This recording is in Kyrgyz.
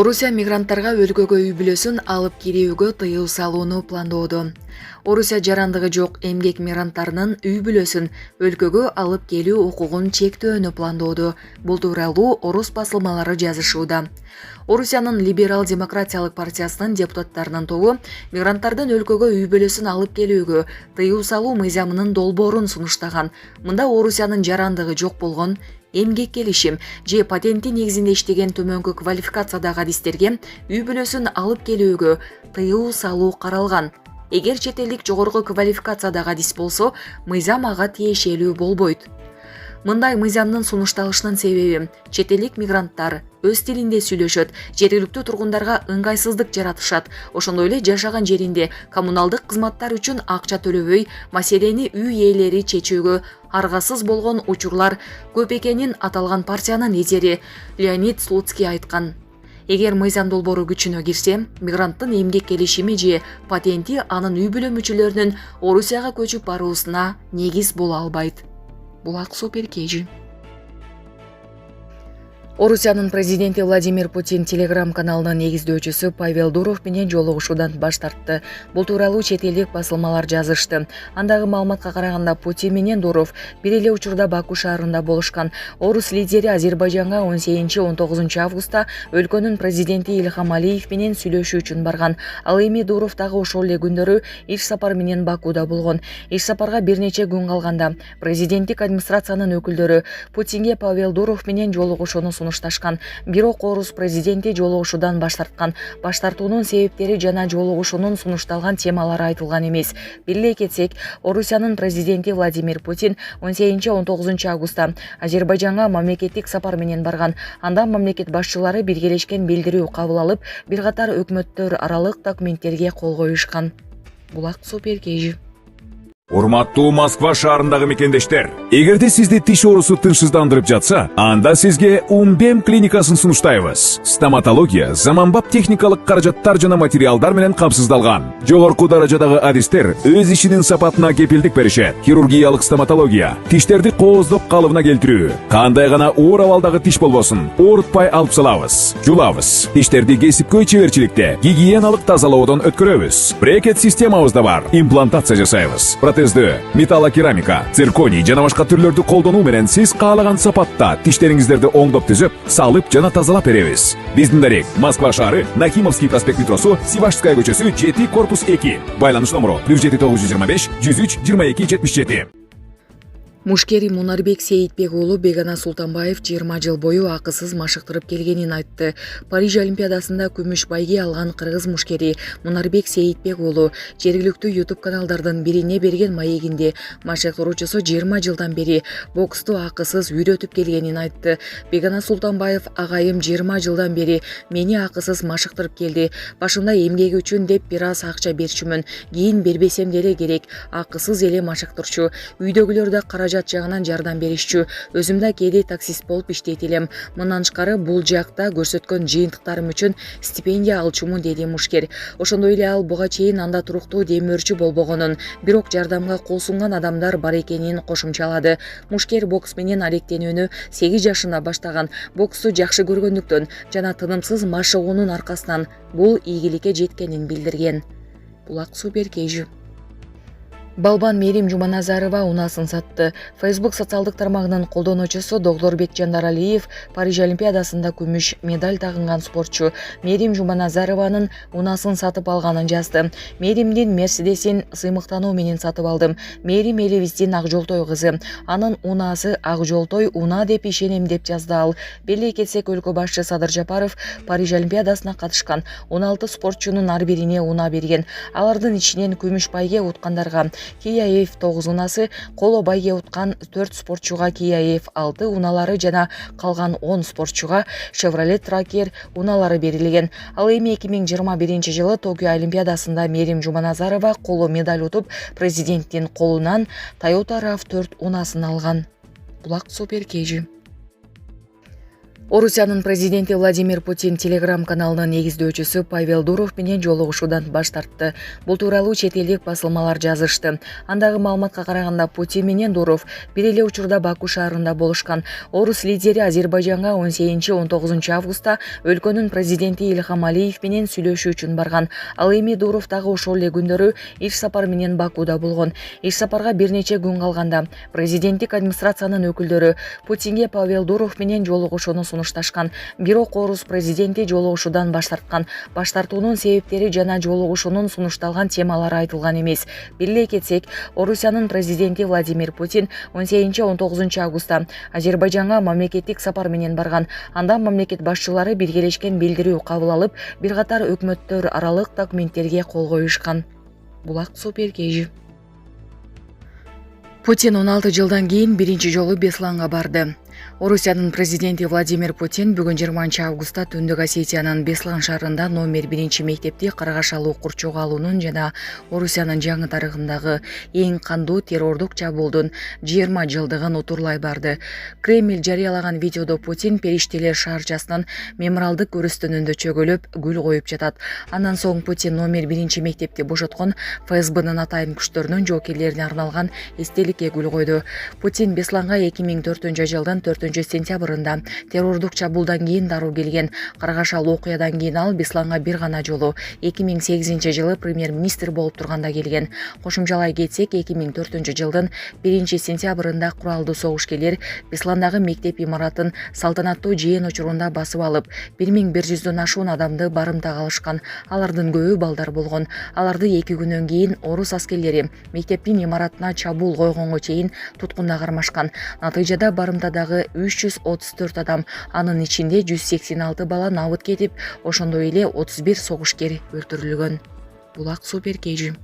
Орусия мигранттарга өлкөгө үй бүлөсүн алып кирүүгө тыюу салууну пландоодо. Орусия жарандыгы жок эмгек мигранттарынын үй бүлөсүн өлкөгө алып келүү укугун чектөөнү пландоодо. Бул тууралуу орус басылмалары жазышууда. Орусиянын либерал демократиялык партиясынын депутаттарынын тобу мигранттардын өлкөгө үй бүлөсүн алып келүүгө тыюу салуу мыйзамынын долбоорун сунуштаган. Мында Орусиянын жарандыгы жок болгон эмгек келишим же патенти негизинде иштеген төмөнкү квалификациядагы адистерге үй бүлөсүн алып келүүгө тыюу салуу каралган. Эгер чет элдик жогорку квалификациядагы адис болсо, мыйзам ага тиешелүү болбойт. Мындай мыйзамдын сунушталышынын себеби чет элдик мигранттар өз тилинде сүйлөшөт, жергиликтүү тургундарга ыңгайсыздык жаратышат, ошондой эле жашаган жеринде коммуналдык кызматтар үчүн акча төлөбөй, маселени үй ээлери чечүүгө аргасыз болгон учурлар көп экенин аталган партиянын лидери Леонид Слуцкий айткан. Эгер мыйзам долбоору күчүнө кирсе, мигранттын эмгек келишими же патенти анын үй бүлө мүчөлөрүнүн Орусияга көчүп баруусуна негиз боло албайт. Булак Суперкежи. Орусиянын президенти Владимир Путин Телеграм каналынын негиздөөчүсү Павел Дуров менен жолугушуудан баш тартты. Бул тууралуу чет элдик басылмалар жазышты. Андагы маалыматка караганда Путин менен Дуров бир эле учурда Баку шаарында болушкан. Орус лидери Азербайжанга 18-19 августта өлкөнүн президенти Ильхам Алиев менен сүйлөшүү үчүн барган. Ал эми Дуров дагы ошол эле күндөрү иш сапар менен Бакуда болгон. Иш сапарга бир нече күн калганда президенттик администрациянын өкүлдөрү Путинге Павел Дуров менен жолугушууну сунушташкан. Бирок орус президенти жолугушуудан баш тарткан. Баш тартуунун себептери жана жолугушуунун сунушталган темалары айтылган эмес. Беле кетсек, Орусиянын президенти Владимир Путин 18-19 августта Азербайжанга мамлекеттик сапар менен барган. Анда мамлекет башчылары биргелешкен билдирүү кабыл алып, бир катар өкмөттөр аралык документтерге кол коюшкан. Булак Суперкежи. Урматтуу Москва шаарындагы мекендештер, эгерде сизди тиш оорусу тынчсыздандырып жатса, анда сизге Умбем клиникасын сунуштайбыз. Стоматология заманбап техникалык каражаттар жана материалдар менен камсыздалган. Жогорку даражадагы адистер өз ишинин сапатына кепилдик беришет. Хирургиялык стоматология, тиштерди кооздоп калыбына келтирүү, кандай гана оор абалдагы тиш болбосун, оорутпай алып салабыз, жулабыз. Тиштерди кесипкөй чеберчиликте, гигиеналык тазалоодон өткөрөбүз. Брекет системабыз да бар, имплантация жасайбыз. Протездөө, металлокерамика, цирконий жана башка түрлөрдү колдонуу менен сиз каалаган сапатта тиштериңиздерди оңдоп түзөп, салып жана тазалап беребиз. Биздин дарек Москва шаары, Нахимовский проспект метросу, Сивашская көчөсү 7 корпус 2. Байланыш номеру +7 925 103 22 77. Мушкери Мунарбек Сейитбек уулу Бегана Султанбаев 20 жыл бою акысыз машыктырып келгенин айтты. Париж Олимпиадасында күмүш байге алган кыргыз мушкери Мунарбек Сейитбек уулу жергиликтүү YouTube каналдардын бирине берген маегинде машыктыруучусу 20 жылдан бери боксту акысыз үйрөтүп келгенин айтты. Бегана Султанбаев агайым 20 жылдан бери мени акысыз машыктырып келди. Башында эмгеги үчүн деп бир аз акча берчүмүн. Кийин бербесем деле керек. Акысыз эле машыктырчу. Үйдөгүлөр да каражат жагынан жардам беришчү. Өзүм да кээде таксист болуп иштейт элем. Мындан тышкары бул жакта көрсөткөн жыйынтыктарым үчүн стипендия алчумун, деди мушкер. Ошондой эле ал буга чейин анда туруктуу демөөрчү болбогонун, бирок жардамга кол сунган адамдар бар экенин кошумчалады. Мушкер бокс менен алектенүүнү 8 жашында баштаган. Боксту жакшы көргөндүктөн жана тынымсыз машыгуунун аркасынан бул ийгиликке жеткенин билдирген. Булак Суперкежи. Балбан Мерим Жуманазарова унасын сатты. Facebook социалдык тармагынын колдонуучусу Доктурбек Жандаралиев Париж Олимпиадасында күмүш медаль тагынган спортчу Мерим Жуманазарованын унасын сатып алганын жазды. Меримдин Мерседесин сыймыктануу менен сатып алдым. Мерим элибиздин Ак Жолтой кызы. Анын унасы Ак Жолтой уна деп ишенем, деп жазды ал. Беле кетсек, өлкө башчы Садыр Жапаров Париж Олимпиадасына катышкан 16 спортчунун ар бирине уна берген. Алардын ичинен күмүш байге уткандарга Kia F9 унасы, коло байге уткан 4 спортчуга Kia F6 уналары жана калган 10 спортчуга Chevrolet Tracker уналары берилген. Ал эми 2021 жылы Токио Олимпиадасында Мерим Жуманазарова коло медаль утуп, президенттин колунан Toyota RAV4 унасын алган. Булак Суперкежи. Орусиянын президенти Владимир Путин Telegram каналынын негиздөөчүсү Павел Дуров менен жолугушуудан баш тартты. Бул тууралуу чет элдик басылмалар жазышты. Андагы маалыматка караганда Путин менен Дуров бир эле учурда Баку шаарында болушкан. Орус лидери Азербайжанга 18-19 августта өлкөнүн президенти Ильхам Алиев менен сүйлөшүү үчүн барган. Ал эми Дуров дагы ошол эле күндөрү иш сапар менен Бакуда болгон. Иш сапарга бир нече күн калганда президенттик администрациянын өкүлдөрү Путинге Павел Дуров менен жолугушууну сунушташкан. Бирок Орус президенти жолугушуудан баш тарткан. Баш тартуунун себептери жана жолугушуунун сунушталган темалары айтылган эмес. Беле кетсек, Орусиянын президенти Владимир Путин 18-19 августта Азербайжанга мамлекеттик сапар менен барган. Анда мамлекет башчылары биргелешкен билдирүү кабыл алып, бир катар өкмөттөр аралык документтерге кол коюшкан. Булак Суперкежи. Путин 16 жылдан кийин биринчи жолу Бесланга барды. Орусиянын президенти Владимир Путин бүгүн 20 августта Түндүк Осетиянын Беслан шаарында номер 1 мектепти каргашалуу курчууга алуунун жана Орусиянын жаңы тарыхындагы эң кандуу террордук чабуулдун 20 жылдыгын утурлай барды. Кремль жарыялаган видеодо Путин периштелер шаарчасынын мемориалдык көрүстөнүндө чөгөлөп гүл коюп жатат. Андан соң Путин номер 1 мектепти бошоткон ФСБнын атайын күчтөрүнүн жоокерлерине арналган эстеликке гүл койду. Путин Бесланга 2004 жылдын 4 сентябрында террордук чабуулдан кийин дароо келген. Каргашалуу окуядан кийин ал Бесланга бир гана жолу 2008 жылы премьер-министр болуп турганда келген. Кошумчалай кетсек, 2004 жылдын 1 сентябрында куралдуу согушкерлер Бесландагы мектеп имаратын салтанаттуу жыйын учурунда басып алып, 1100дөн ашуун адамды барымтага алышкан. Алардын көбү балдар болгон. Аларды 2 күнөн кийин орус аскерлери мектептин имаратына чабуул койгонго чейин туткунда кармашкан. Натыйжада барымтадагы 334 адам, анын ичинде 186 бала набыт кетип, ошондой эле 31 согушкер өлтүрүлгөн. Булак Суперкежи.